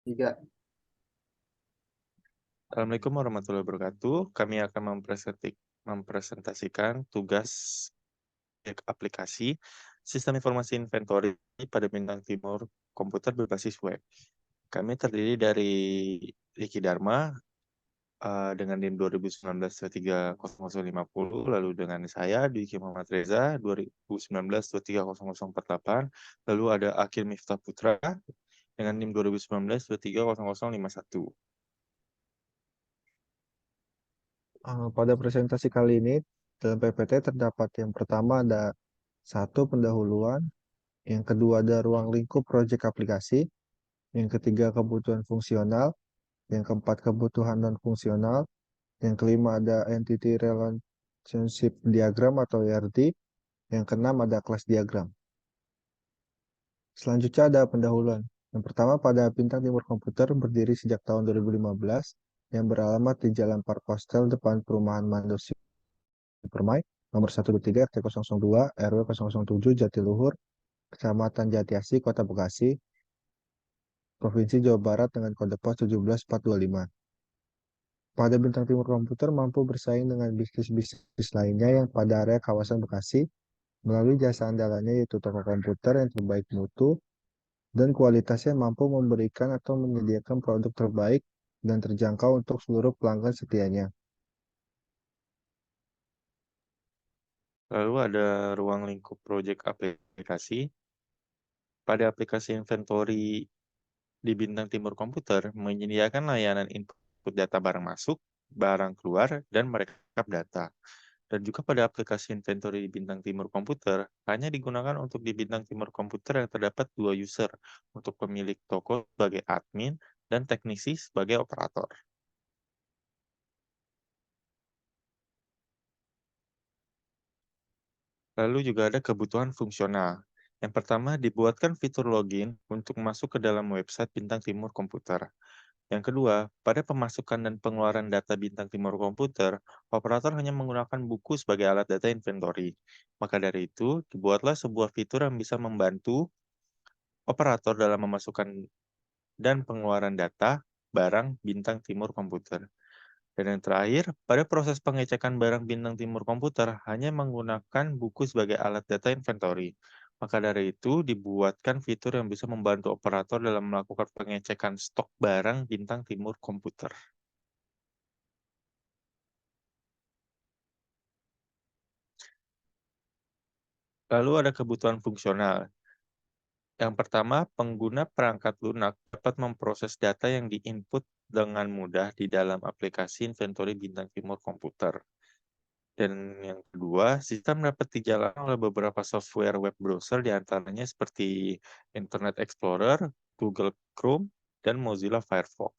Tiga. Assalamualaikum warahmatullahi wabarakatuh. Kami akan mempresentasikan tugas aplikasi Sistem Informasi Inventory pada Bintang Timur Komputer berbasis web. Kami terdiri dari Riki Dharma dengan NIM 2019-230050, lalu dengan saya Dwiki Muhammad Reza 2019-230048, lalu ada Akil Miftah Putra dengan NIM 2019-230051. Pada presentasi kali ini, dalam PPT terdapat yang pertama ada satu pendahuluan, yang kedua ada ruang lingkup proyek aplikasi, yang ketiga kebutuhan fungsional, yang keempat kebutuhan non-fungsional, yang kelima ada Entity Relationship Diagram atau ERD, yang keenam ada kelas diagram. Selanjutnya ada pendahuluan. Yang pertama pada Bintang Timur Komputer berdiri sejak tahun 2015 yang beralamat di Jalan Parkostel depan Perumahan Mandos Permai, nomor 123 RT 002 RW 007 Jatiluhur, Kecamatan Jatiasi, Kota Bekasi, Provinsi Jawa Barat dengan kode pos 17425. Pada Bintang Timur Komputer mampu bersaing dengan bisnis-bisnis lainnya yang pada area kawasan Bekasi melalui jasa andalannya yaitu toko komputer yang terbaik mutu dan kualitasnya mampu memberikan atau menyediakan produk terbaik dan terjangkau untuk seluruh pelanggan setianya. Lalu ada ruang lingkup proyek aplikasi. Pada aplikasi inventory di Bintang Timur Komputer menyediakan layanan input data barang masuk, barang keluar, dan merekap data. Dan juga pada aplikasi inventory di Bintang Timur Komputer hanya digunakan untuk di Bintang Timur Komputer yang terdapat 2 user, untuk pemilik toko sebagai admin dan teknisi sebagai operator. Lalu juga ada kebutuhan fungsional. Yang pertama, dibuatkan fitur login untuk masuk ke dalam website Bintang Timur Komputer. Yang kedua, pada pemasukan dan pengeluaran data Bintang Timur Komputer, operator hanya menggunakan buku sebagai alat data inventory. Maka dari itu, dibuatlah sebuah fitur yang bisa membantu operator dalam memasukkan dan pengeluaran data barang Bintang Timur Komputer. Dan yang terakhir, pada proses pengecekan barang Bintang Timur Komputer hanya menggunakan buku sebagai alat data inventory. Maka dari itu, dibuatkan fitur yang bisa membantu operator dalam melakukan pengecekan stok barang Bintang Timur Komputer. Lalu ada kebutuhan fungsional. Yang pertama, pengguna perangkat lunak dapat memproses data yang diinput dengan mudah di dalam aplikasi inventory Bintang Timur Komputer. Dan yang kedua, sistem dapat dijalankan oleh beberapa software web browser diantaranya seperti Internet Explorer, Google Chrome, dan Mozilla Firefox.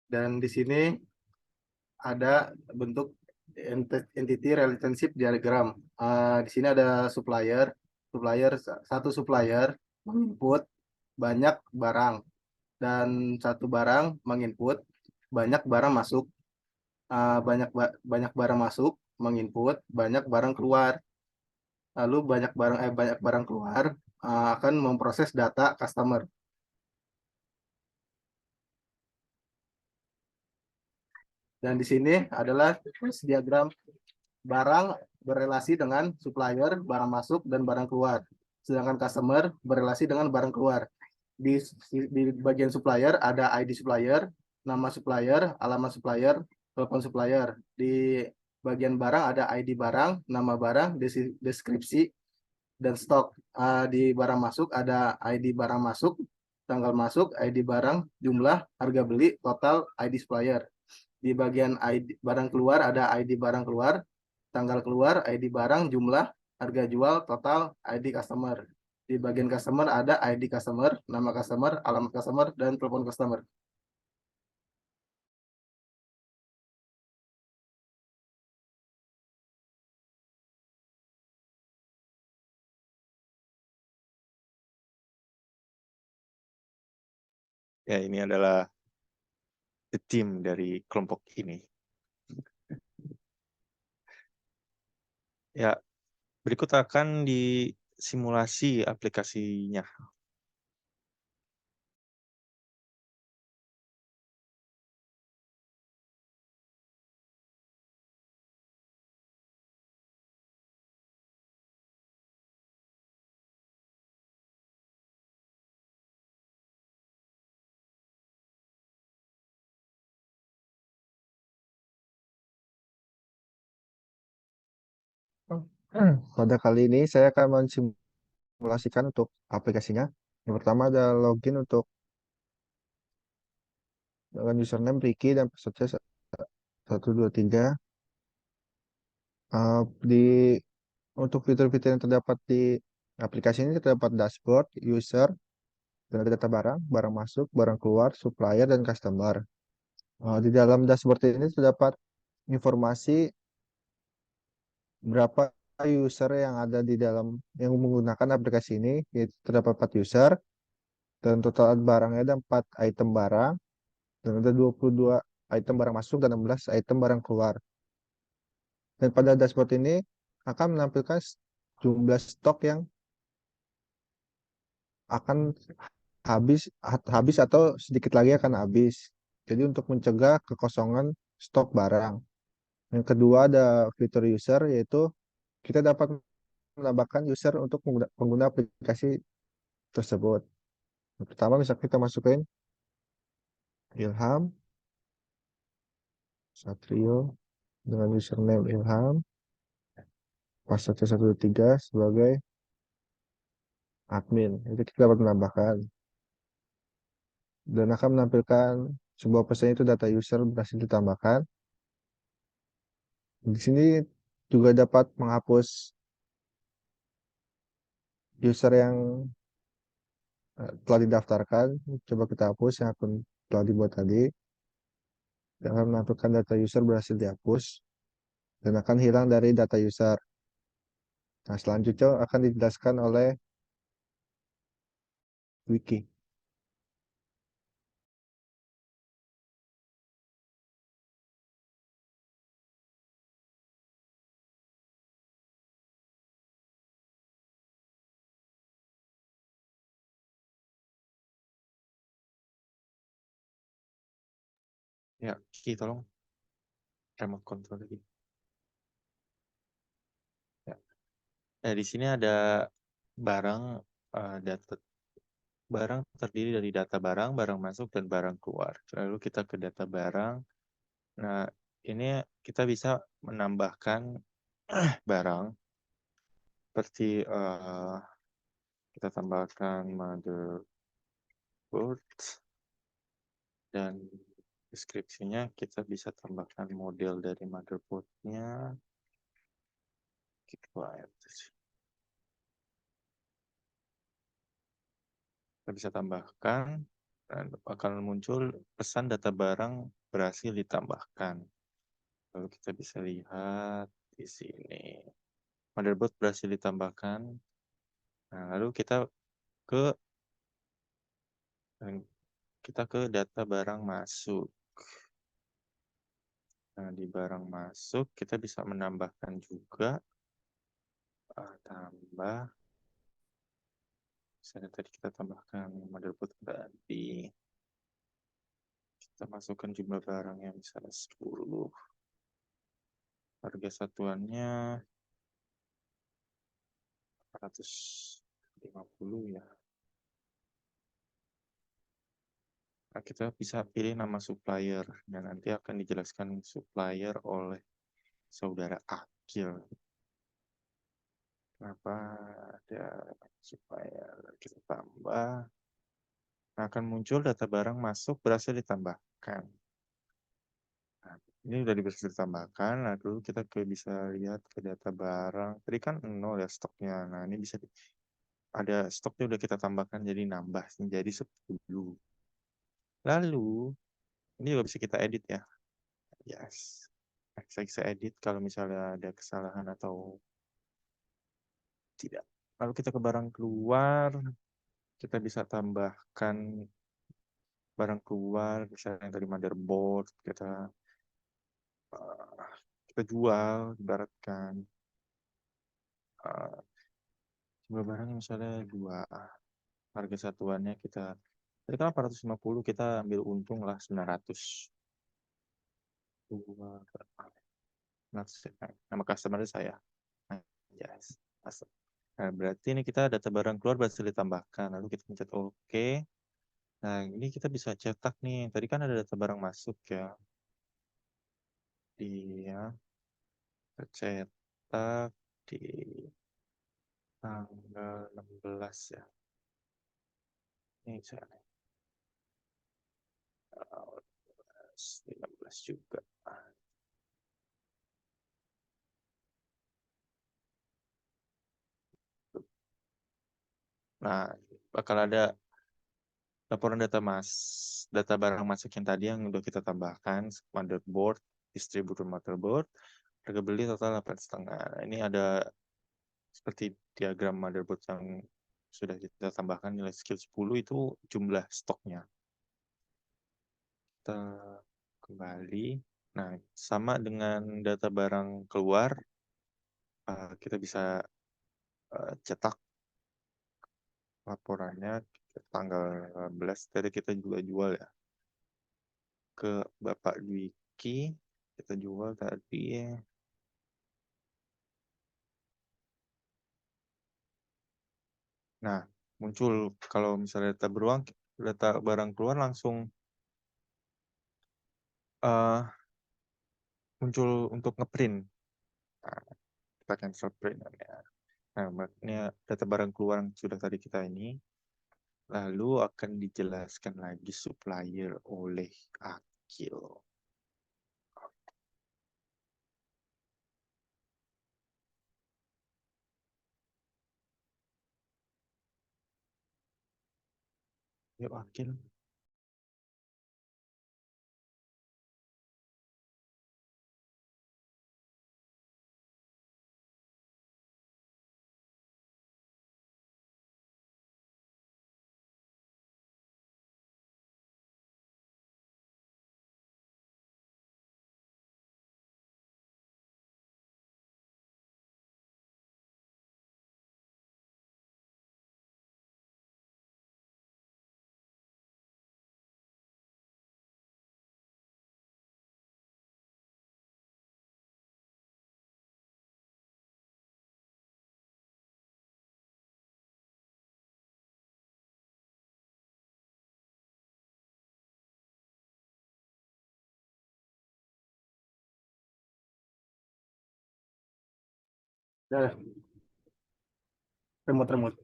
Dan di sini ada bentuk entity relationship diagram. Di sini ada satu supplier menginput banyak barang dan satu barang menginput banyak barang masuk. Banyak barang masuk menginput banyak barang keluar. Lalu banyak barang keluar akan memproses data customer. Dan di sini adalah diagram barang berrelasi dengan supplier, barang masuk, dan barang keluar. Sedangkan customer berrelasi dengan barang keluar. Di bagian supplier ada ID supplier, nama supplier, alamat supplier, telepon supplier. Di bagian barang ada ID barang, nama barang, deskripsi, dan stok. Di barang masuk ada ID barang masuk, tanggal masuk, ID barang, jumlah, harga beli, total, ID supplier. Di bagian ID barang keluar ada ID barang keluar, tanggal keluar, ID barang, jumlah, harga jual, total, ID customer. Di bagian customer ada ID customer, nama customer, alamat customer, dan telepon customer. Ya, ini adalah the team dari kelompok ini. Ya, Berikut akan disimulasi aplikasinya. Pada kali ini saya akan mensimulasikan untuk aplikasinya. Yang pertama ada login untuk dengan username Ricky dan passwordnya 123. Di untuk fitur-fitur yang terdapat di aplikasi ini terdapat dashboard, user, dan ada data barang, barang masuk, barang keluar, supplier, dan customer. Di dalam dashboard ini terdapat informasi berapa user yang ada di dalam yang menggunakan aplikasi ini, yaitu terdapat 4 user, dan total barangnya ada 4 item barang, dan ada 22 item barang masuk dan 16 item barang keluar. Dan pada dashboard ini akan menampilkan jumlah stok yang akan habis atau sedikit lagi akan habis. Jadi untuk mencegah kekosongan stok barang. Yang kedua ada fitur user, yaitu kita dapat menambahkan user untuk pengguna aplikasi tersebut. Yang pertama misalnya kita masukin Ilham Satrio dengan username Ilham, passwordnya 123 sebagai admin. Itu kita dapat menambahkan. Dan akan menampilkan sebuah pesan itu data user berhasil ditambahkan. Di sini juga dapat menghapus user yang telah didaftarkan. Coba kita hapus yang akun telah dibuat tadi. Dan akan menampilkan data user berhasil dihapus. Dan akan hilang dari data user. Nah, selanjutnya akan dijelaskan oleh Wiki. Ya, Ki, tolong remote control lagi. Ya. Nah, di sini ada barang data barang terdiri dari data barang, barang masuk, dan barang keluar. Lalu kita ke data barang. Nah, ini kita bisa menambahkan barang seperti kita tambahkan motherboard dan deskripsinya kita bisa tambahkan model dari motherboardnya kita bisa tambahkan dan akan muncul pesan data barang berhasil ditambahkan. Lalu kita bisa lihat di sini motherboard berhasil ditambahkan. Nah, lalu ke kita ke data barang masuk. Nah, di barang masuk kita bisa menambahkan juga tambah. Misalnya tadi kita tambahkan motherboard tadi. Kita masukkan jumlah barang yang misalnya 10. Harga satuannya 450 ya. Nah, kita bisa pilih nama supplier dan nanti akan dijelaskan supplier oleh saudara Akil. Kenapa ada supplier? Kita tambah. Nah, akan muncul data barang masuk berhasil ditambahkan. Nah, ini sudah bisa ditambahkan. Lalu kita bisa lihat ke data barang. Tadi kan 0 ya stoknya. Nah, ini bisa ada stoknya udah kita tambahkan jadi nambah menjadi 10. Lalu ini juga bisa kita edit ya. Yes. Saya bisa edit kalau misalnya ada kesalahan atau tidak. Lalu kita ke barang keluar, kita bisa tambahkan barang keluar, misalnya yang tadi motherboard, kita jual, ibaratkan. eh, jumlah barangnya misalnya 2, harga satuannya kita tadi kan 850, kita ambil untung lah 900. 2, nama customer saya. Yes. Nah, berarti ini kita data barang keluar berhasil ditambahkan. Lalu kita pencet OK. Nah, ini kita bisa cetak nih. Tadi kan ada data barang masuk ya. Dia tercetak di tanggal 16 ya. Ini saya 15 juga. Nah, bakal ada laporan data barang masuk yang tadi yang udah kita tambahkan, motherboard, distributor motherboard, harga beli total 8,5. Ini ada seperti diagram motherboard yang sudah kita tambahkan nilai skill 10 itu jumlah stoknya. Kita kembali. Nah, sama dengan data barang keluar, kita bisa cetak laporannya tanggal 15. Tadi kita juga jual ya ke Bapak Dwiki, kita jual tadi. Nah, muncul kalau misalnya data barang keluar langsung muncul untuk ngeprint. Nah, kita cancel print ya. Nah, makanya data barang keluar yang sudah tadi kita ini lalu akan dijelaskan lagi supplier oleh Akil. Yuk Akil. Ya, remote.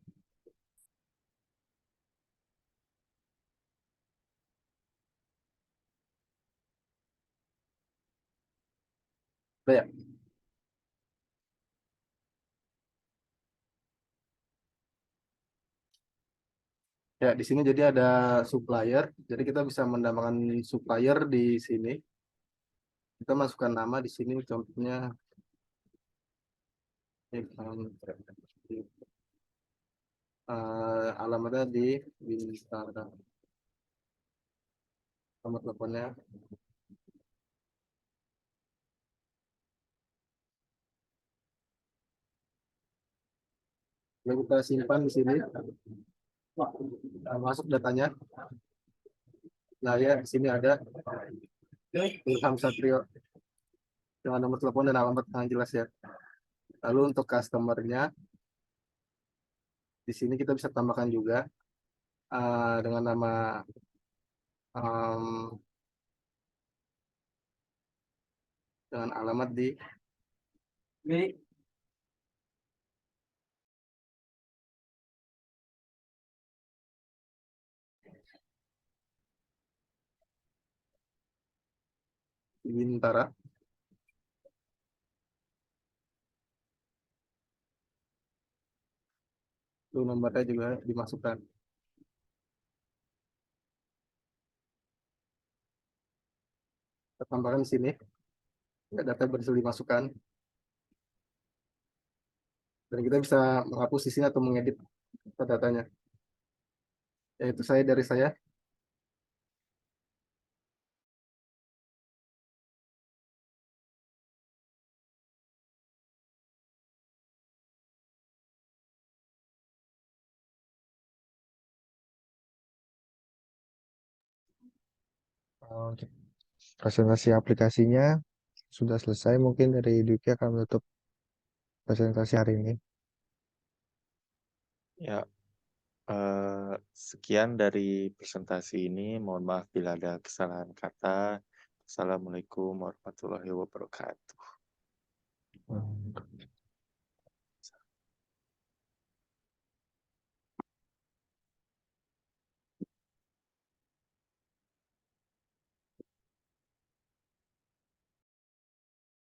Udah ya. Ya, di sini jadi ada supplier. Jadi kita bisa menambahkan supplier di sini. Kita masukkan nama di sini, contohnya alamatnya di Bintara. Nomor teleponnya. Lalu kita simpan di sini. Masuk datanya. Nah ya, di sini ada Ilham Satrio dengan nomor telepon dan alamat yang jelas ya. Lalu untuk customernya, di sini kita bisa tambahkan juga dengan nama um, dengan alamat di Bintara. Lalu nomornya juga dimasukkan. Kita tambahkan di sini. Data berhasil dimasukkan. Dan kita bisa menghapus di sini atau mengedit datanya. Yaitu dari saya. Untuk presentasi aplikasinya sudah selesai. Mungkin dari Dwiki akan menutup presentasi hari ini. Ya, sekian dari presentasi ini. Mohon maaf bila ada kesalahan kata. Assalamualaikum warahmatullahi wabarakatuh. Hmm.